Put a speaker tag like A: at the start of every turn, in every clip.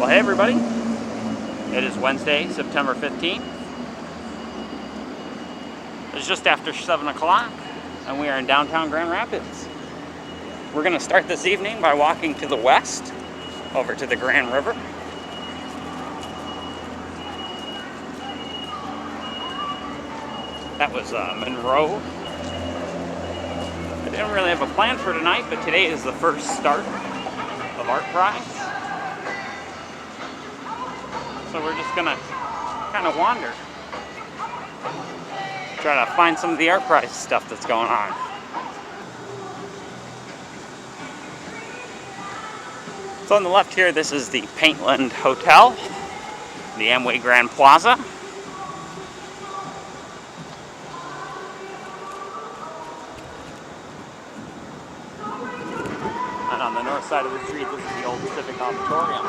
A: hey everybody, it is Wednesday, September 15th. It's just after 7 o'clock and we are in downtown Grand Rapids. We're going to start this evening by walking to the west, over to the Grand River. That was Monroe. I didn't really have a plan for tonight, but today is the first start of ArtPrize. So we're just gonna kind of wander. Try to find some of the ArtPrize stuff that's going on. So on the left here, this is the Paintland Hotel, the Amway Grand Plaza. And on the north side of the street, this is the old Civic Auditorium.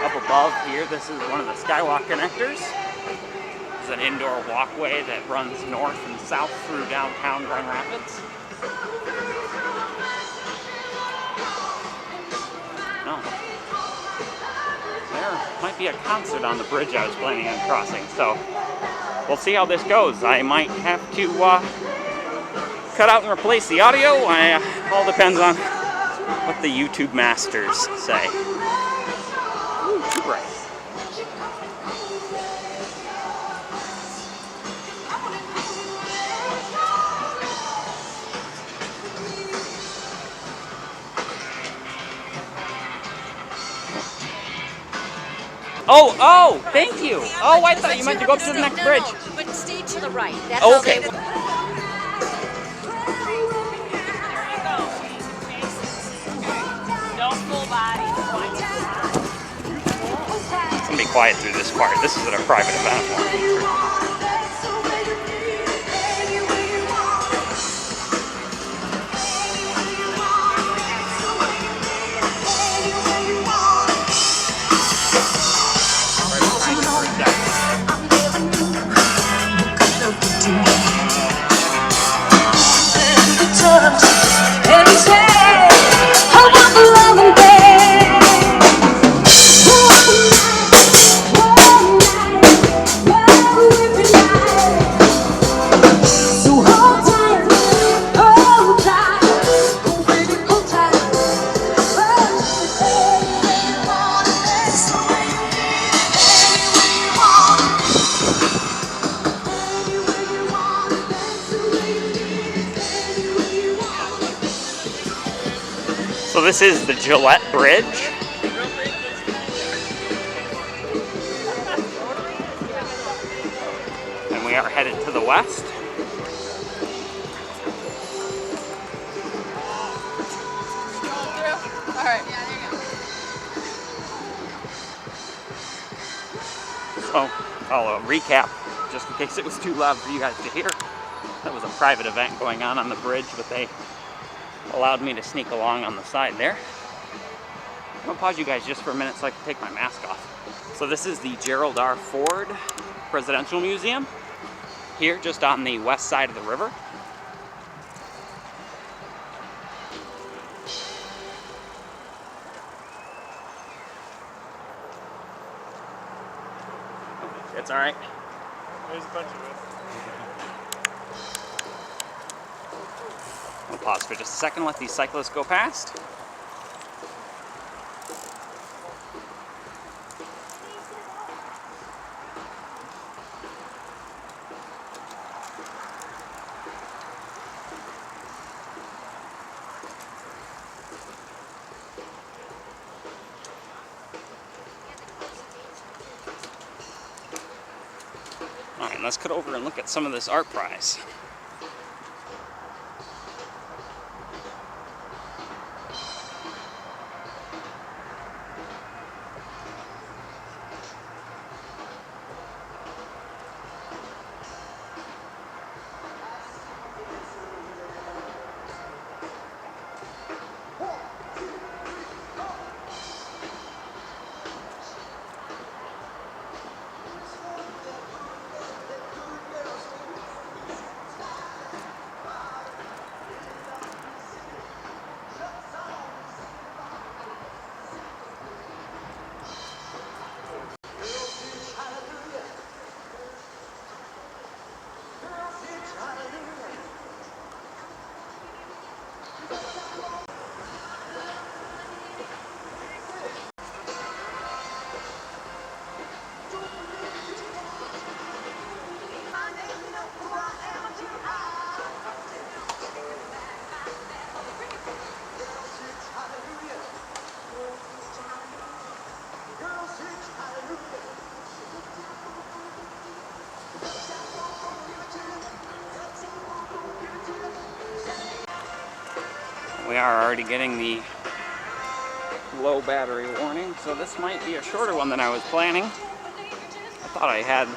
A: Up above here, this is one of the Skywalk connectors. It's an indoor walkway that runs north and south through downtown Grand Rapids. Oh. There might be a concert on the bridge I was planning on crossing, so we'll see how this goes. I might have to cut out and replace the audio. All depends on what the YouTube masters say. Ooh, too bright. Oh, thank you. Oh, I thought you meant to go up to the next bridge.
B: No, but stay to the right. That's
A: okay. It's gonna be quiet through this part. This is at a private event. So this is the Gillette Bridge. And we are headed to the west.
B: Alright, yeah, there you go.
A: So I'll recap, just in case it was too loud for you guys to hear. That was a private event going on the bridge, but they allowed me to sneak along on the side there. I'm gonna pause you guys just for a minute so I can take my mask off. So this is the Gerald R. Ford Presidential Museum, here just on the west side of the river. It's all right.
C: There's a bunch of it.
A: I'll pause for just a second, let these cyclists go past. All right, let's cut over and look at some of this ArtPrize. We are already getting the low battery warning, so this might be a shorter one than I was planning. I thought I had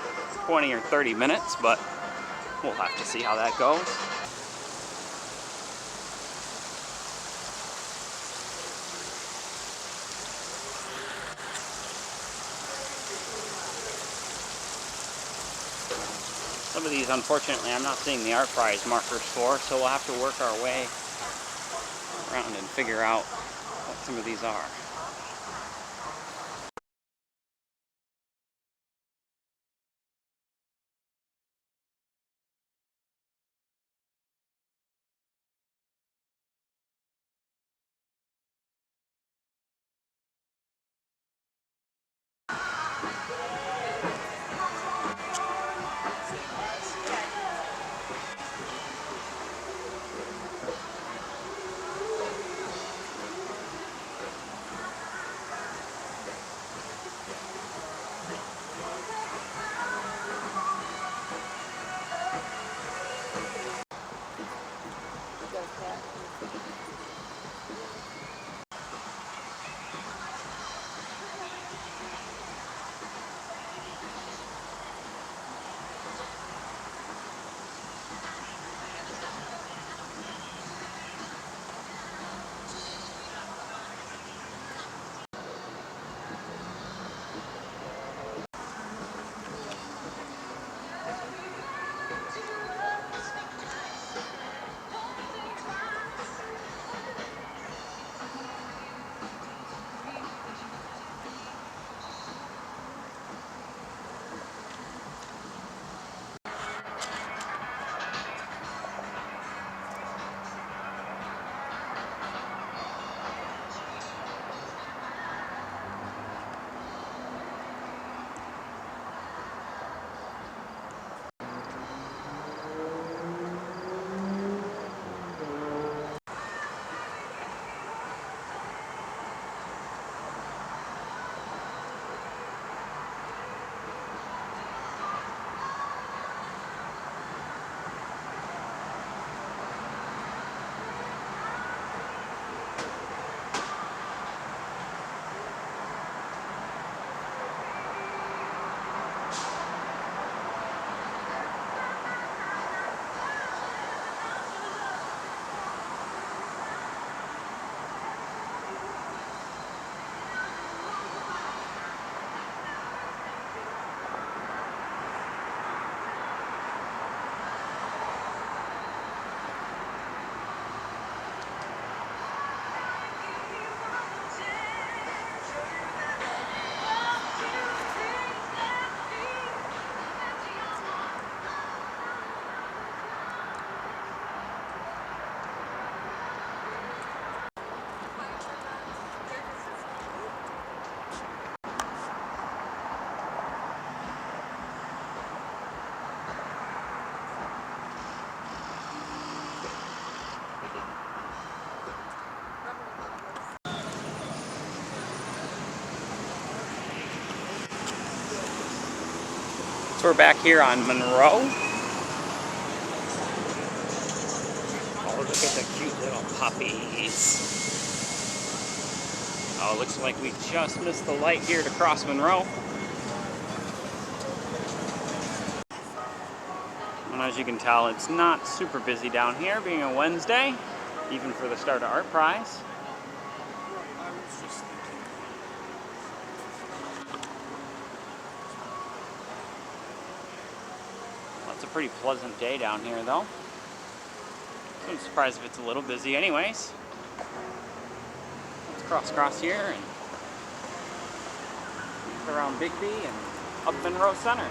A: 20 or 30 minutes, but we'll have to see how that goes. Some of these, unfortunately, I'm not seeing the Art Prize markers for, so we'll have to work our way around and figure out what some of these are. So we're back here on Monroe. Oh, look at the cute little puppies. Oh, it looks like we just missed the light here to cross Monroe. And as you can tell, it's not super busy down here, being a Wednesday, even for the start of Art Prize. It's a pretty pleasant day down here, though. So I'm surprised if it's a little busy anyways. Let's cross here and get around Bigby and up Monroe Center.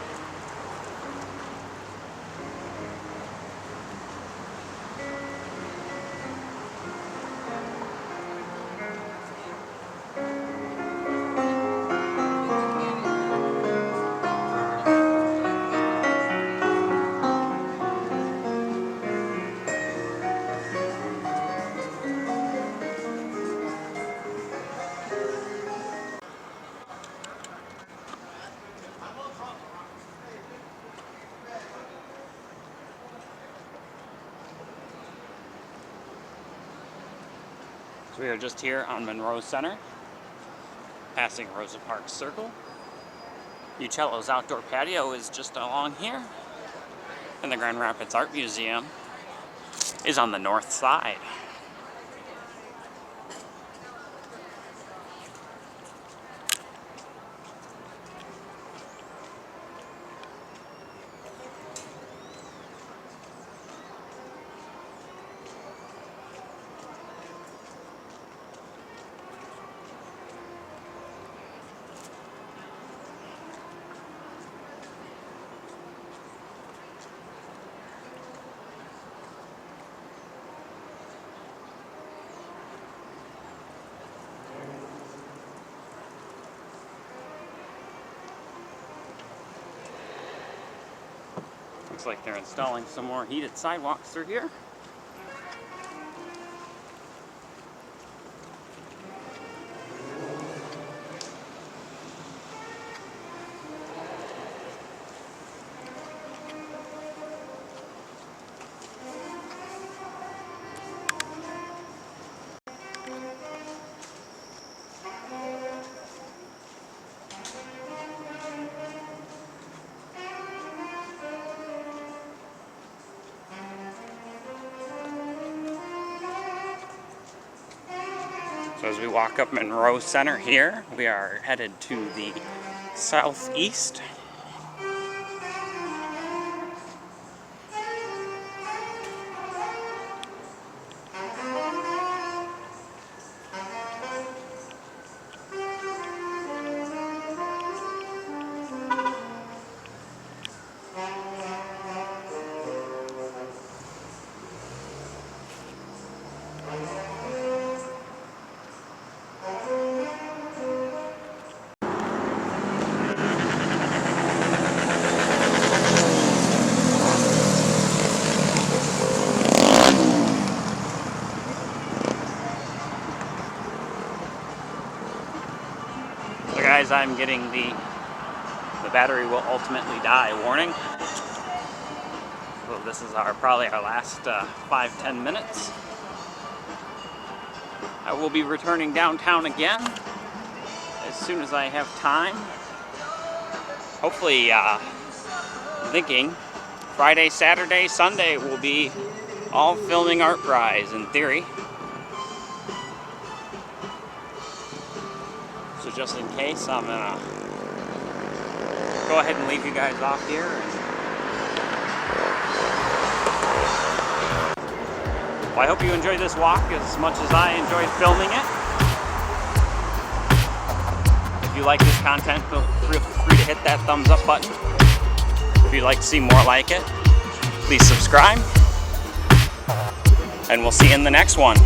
A: So we are just here on Monroe Center, passing Rosa Parks Circle. Uccello's outdoor patio is just along here, and the Grand Rapids Art Museum is on the north side. Looks like they're installing some more heated sidewalks through here. So as we walk up Monroe Center here, we are headed to the southeast. So guys, I'm getting the battery will ultimately die warning. So this is probably our last 5-10 minutes. I will be returning downtown again as soon as I have time. Hopefully, I'm thinking Friday, Saturday, Sunday will be all filming ArtPrize in theory. So just in case, I'm gonna go ahead and leave you guys off here. Well, I hope you enjoyed this walk as much as I enjoyed filming it. If you like this content, feel free to hit that thumbs up button. If you'd like to see more like it, please subscribe. And we'll see you in the next one.